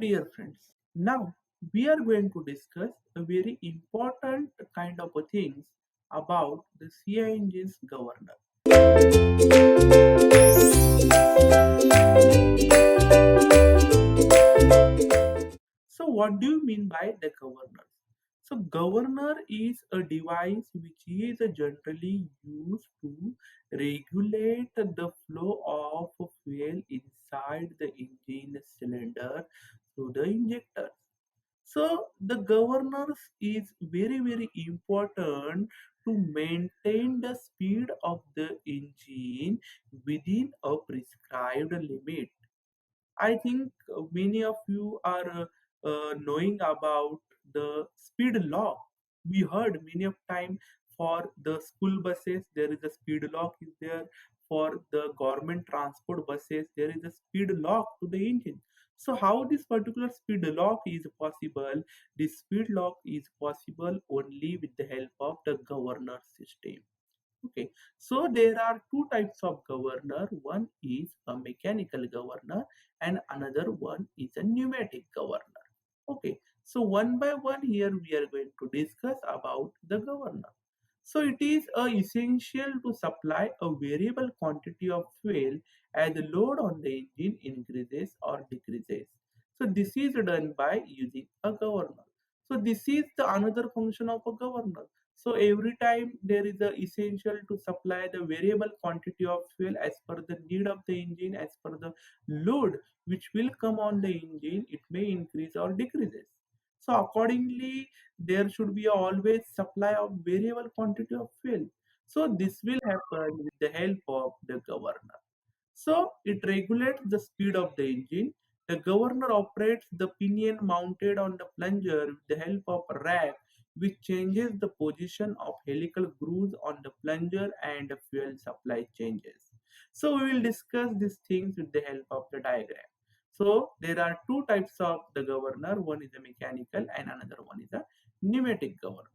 Dear friends, now we are going to discuss a very important kind of a things about the CI engine's governor. So, what do you mean by the governor? So, governor is a device which is generally used to regulate the flow of fuel inside the engine cylinder through the injector. So the governors is very important to maintain the speed of the engine within a prescribed limit. I think many of you are knowing about the speed law. We heard many of time for the school buses there is a speed lock is there. For the government transport buses there is a speed lock to the engine. So how this particular speed lock is possible? This speed lock is possible only with the help of the governor system. Okay, so there are two types of governor. One is a mechanical governor and another one is a pneumatic governor. Okay, so one by one here we are going to discuss about the governor. So it is essential to supply a variable quantity of fuel as the load on the engine increases or decreases. So this is done by using a governor. So this is the another function of a governor. So every time there is a essential to supply the variable quantity of fuel as per the need of the engine, as per the load which will come on the engine, it may increase or decreases. So accordingly, there should be always supply of variable quantity of fuel. So this will happen with the help of the governor. So it regulates the speed of the engine. The governor operates the pinion mounted on the plunger with the help of a rack which changes the position of helical grooves on the plunger and the fuel supply changes. So we will discuss these things with the help of the diagram. So there are two types of the governor. One is a mechanical and another one is a pneumatic governor.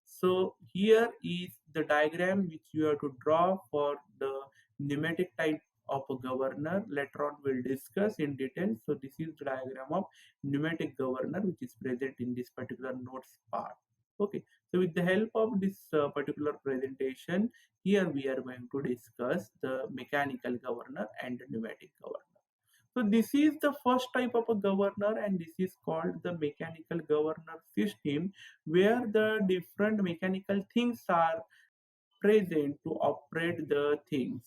So here is the diagram which you have to draw for the pneumatic type of a governor. Later on we'll discuss in detail. So this is the diagram of pneumatic governor which is present in this particular notes part. Okay, so with the help of this particular presentation, here we are going to discuss the mechanical governor and the pneumatic governor. So this is the first type of a governor and this is called the mechanical governor system, where the different mechanical things are present to operate the things.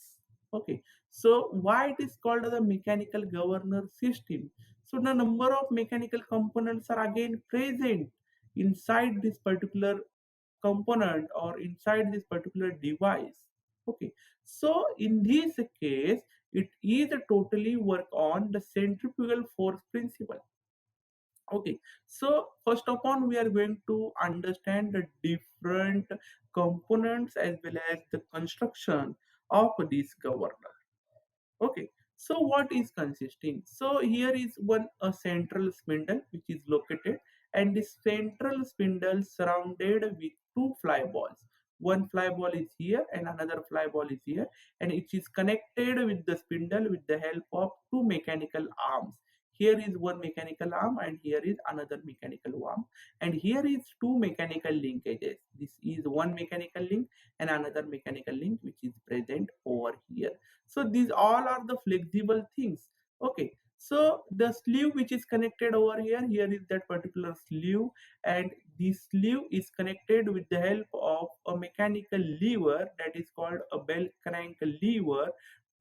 Okay, so why it is called as a mechanical governor system? So the number of mechanical components are again present inside this particular component or inside this particular device. Okay, so in this case it is totally work on the centrifugal force principle. Okay, so first of all, we are going to understand the different components as well as the construction of this governor. Okay, so what is consisting? So here is one a central spindle which is located, and this central spindle surrounded with two fly balls. One fly ball is here and another fly ball is here, and it is connected with the spindle with the help of two mechanical arms. Here is one mechanical arm and here is another mechanical arm, and here is two mechanical linkages. This is one mechanical link and another mechanical link which is present over here. So these all are the flexible things. Okay, so the sleeve which is connected over here, here is that particular sleeve, and this sleeve is connected with the help of a mechanical lever that is called a bell crank lever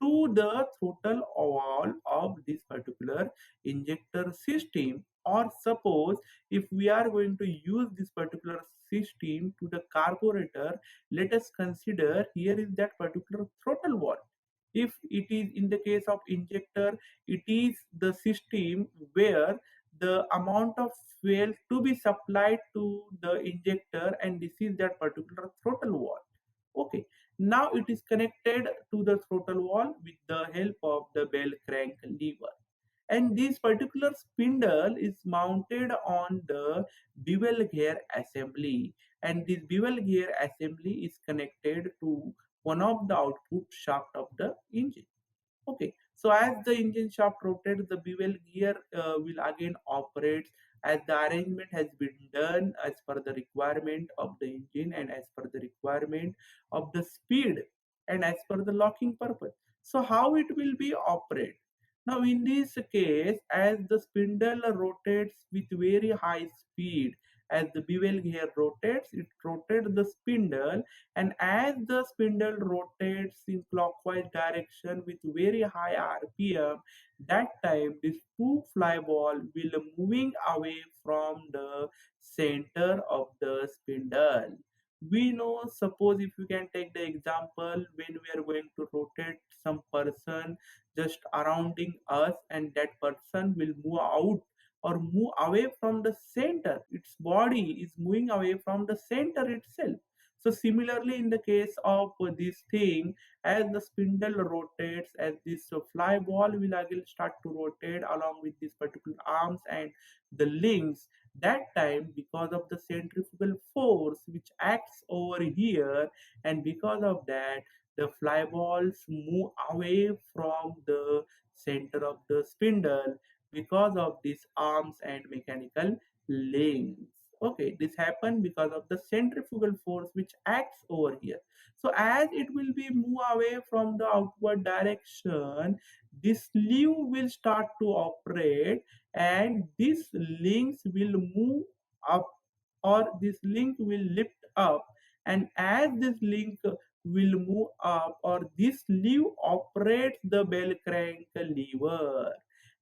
to the throttle valve of this particular injector system. Or suppose if we are going to use this particular system to the carburetor, let us consider here is that particular throttle valve. If it is in the case of injector, it is the system where the amount of fuel to be supplied to the injector, and this is that particular throttle valve. Okay, now it is connected to the throttle valve with the help of the bell crank lever, and this particular spindle is mounted on the bevel gear assembly, and this bevel gear assembly is connected to one of the output shaft of the engine. Okay, So as the engine shaft rotates, the bevel gear will again operate as the arrangement has been done as per the requirement of the engine and as per the requirement of the speed and as per the locking purpose. So how it will be operate? Now in this case, as the spindle rotates with very high speed, as the bevel gear rotates, it rotates the spindle, and as the spindle rotates in clockwise direction with very high RPM, that time this two fly ball will moving away from the center of the spindle. We know, suppose if you can take the example, when we are going to rotate some person just surrounding us, and that person will move out or move away from the center, its body is moving away from the center itself. So similarly in the case of this thing, as the spindle rotates, as this fly ball will again start to rotate along with these particular arms and the links, that time because of the centrifugal force which acts over here, and because of that the fly balls move away from the center of the spindle because of these arms and mechanical links. Okay, this happen because of the centrifugal force which acts over here. So as it will be move away from the outward direction, this sleeve will start to operate, and this links will move up, or this link will lift up, and as this link will move up, or this lever operates the bell crank lever.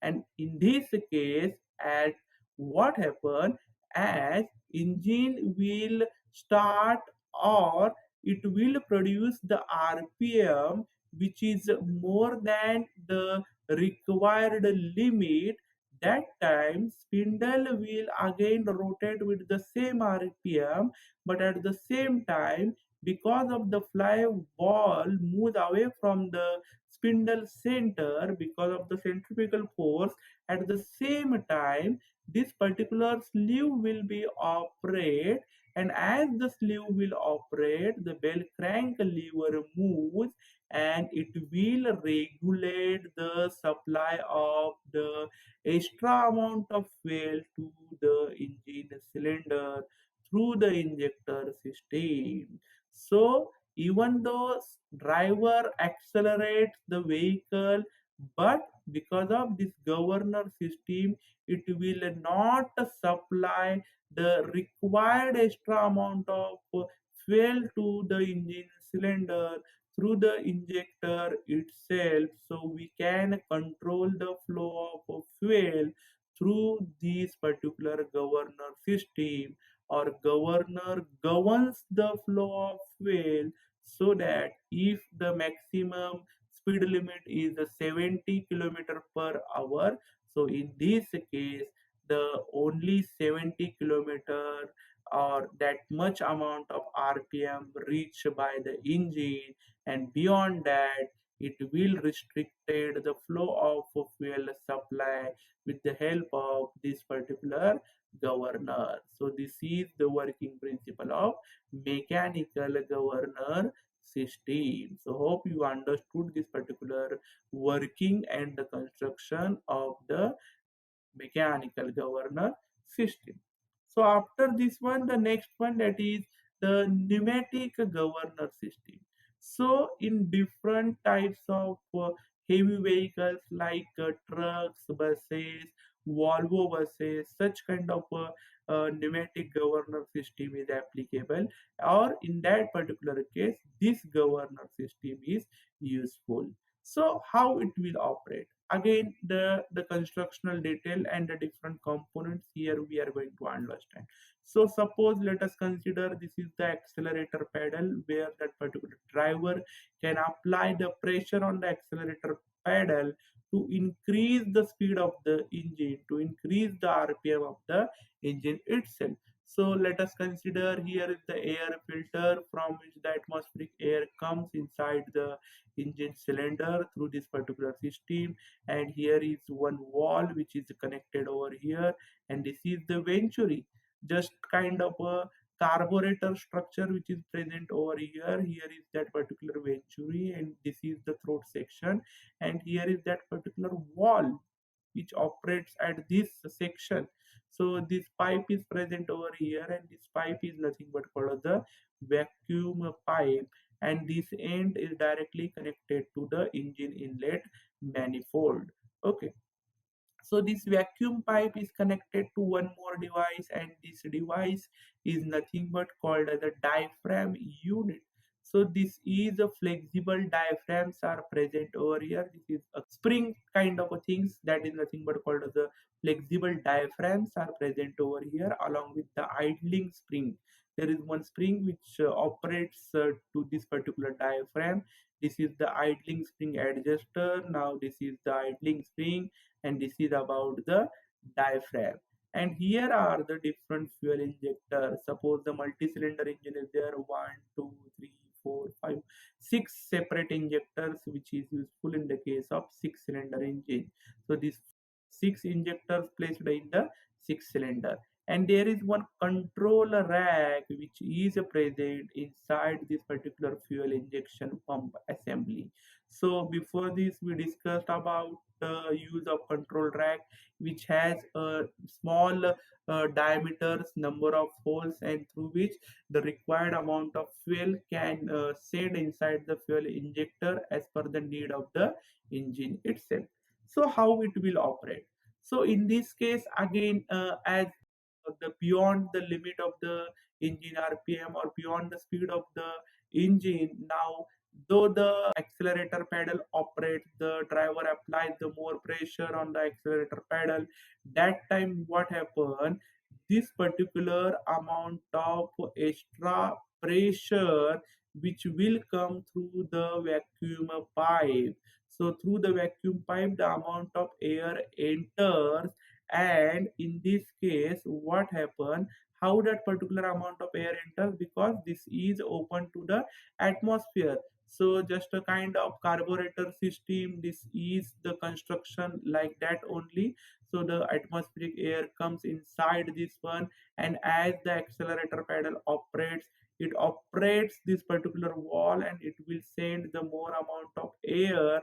And in this case, at what happen, as engine will start, or it will produce the RPM which is more than the required limit, that time spindle will again rotate with the same RPM, but at the same time, because of the fly ball moves away from the spindle center because of the centrifugal force, at the same time this particular sleeve will be operate, and as the sleeve will operate, the bell crank lever moves, and it will regulate the supply of the extra amount of fuel to the engine cylinder through the injector system. So even though driver accelerates the vehicle, but because of this governor system, it will not supply the required extra amount of fuel to the engine cylinder through the injector itself. So we can control the flow of fuel through this particular governor system, or governor governs the flow of fuel, so that if the maximum speed limit is 70 km per hour, so in this case the only 70 km or that much amount of RPM reached by the engine, and beyond that it will restricted the flow of fuel supply with the help of this particular governor. So this is the working principle of mechanical governor system. So hope you understood this particular working and the construction of the mechanical governor system. So after this one, the next one, that is the pneumatic governor system. So in different types of heavy vehicles like trucks, buses, Volvo buses, such kind of pneumatic governor system is applicable, or in that particular case, this governor system is useful. So how it will operate? Again, the constructional detail and the different components here we are going to understand. So suppose let us consider this is the accelerator pedal, where that particular driver can apply the pressure on the accelerator pedal to increase the speed of the engine, to increase the RPM of the engine itself. So let us consider here is the air filter from which the atmospheric air comes inside the engine cylinder through this particular system, and here is one wall which is connected over here, and this is the venturi, just kind of carburetor structure which is present over here. Here is that particular venturi, and this is the throat section, and here is that particular wall which operates at this section. So this pipe is present over here, and this pipe is nothing but called the vacuum pipe, and this end is directly connected to the engine inlet manifold. Okay, so this vacuum pipe is connected to one more device, and this device is nothing but called as a diaphragm unit. So this is a flexible diaphragms are present over here. This is a spring kind of a things, that is nothing but called as a flexible diaphragms are present over here along with the idling spring. There is one spring which operates to this particular diaphragm. This is the idling spring adjuster. Now this is the idling spring, and this is about the diaphragm. And here are the different fuel injectors. Suppose the multi-cylinder engine is there, one, two, three, four, five, six separate injectors, which is useful in the case of six-cylinder engine. So these six injectors placed in the six cylinder, and there is one control rack which is present inside this particular fuel injection pump assembly. So before this we discussed about the use of control rack, which has a small diameters number of holes, and through which the required amount of fuel can send inside the fuel injector as per the need of the engine itself. So how it will operate? So in this case again, as the beyond the limit of the engine rpm or beyond the speed of the engine, now though the accelerator pedal operates, the driver applies the more pressure on the accelerator pedal. That time what happen, this particular amount of extra pressure which will come through the vacuum pipe. So through the vacuum pipe the amount of air enters, and in this case what happen, how that particular amount of air enters, because this is open to the atmosphere. So just a kind of carburetor system, this is the construction like that only. So the atmospheric air comes inside this one, and as the accelerator pedal operates, it operates this particular wall, and it will send the more amount of air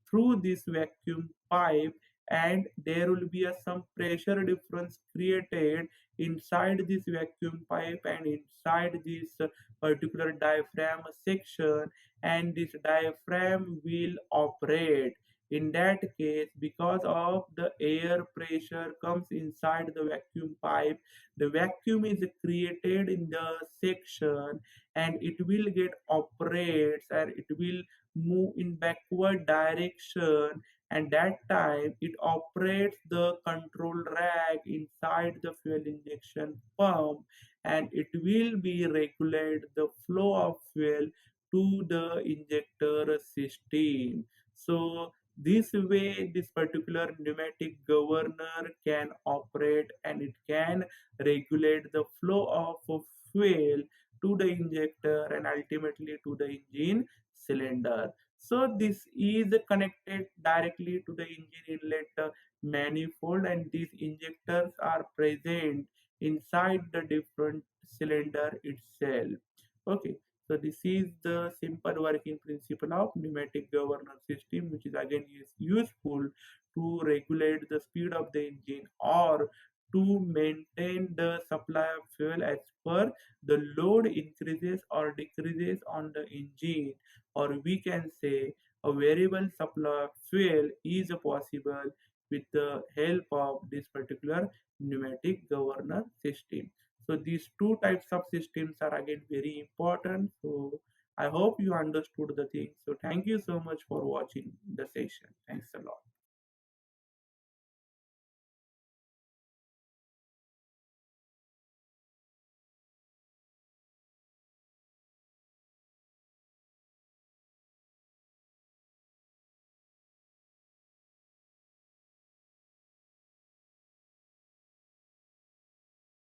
through this vacuum pipe, and there will be some pressure difference created inside this vacuum pipe and inside this particular diaphragm section, and this diaphragm will operate. In that case, because of the air pressure comes inside the vacuum pipe, the vacuum is created in the section, and it will get operates, and it will move in backward direction, and that time it operates the control rack inside the fuel injection pump, and it will be regulate the flow of fuel to the injector system. So this way this particular pneumatic governor can operate, and it can regulate the flow of fuel to the injector and ultimately to the engine cylinder. So this is connected directly to the engine inlet manifold, and these injectors are present inside the different cylinder itself. Okay, so this is the simple working principle of pneumatic governor system, which is again is useful to regulate the speed of the engine or to maintain the supply of fuel as per the load increases or decreases on the engine, or we can say a variable supply of fuel is possible with the help of this particular pneumatic governor system. So these two types of systems are again very important. So I hope you understood the thing. So thank you so much for watching the session. Thanks a lot.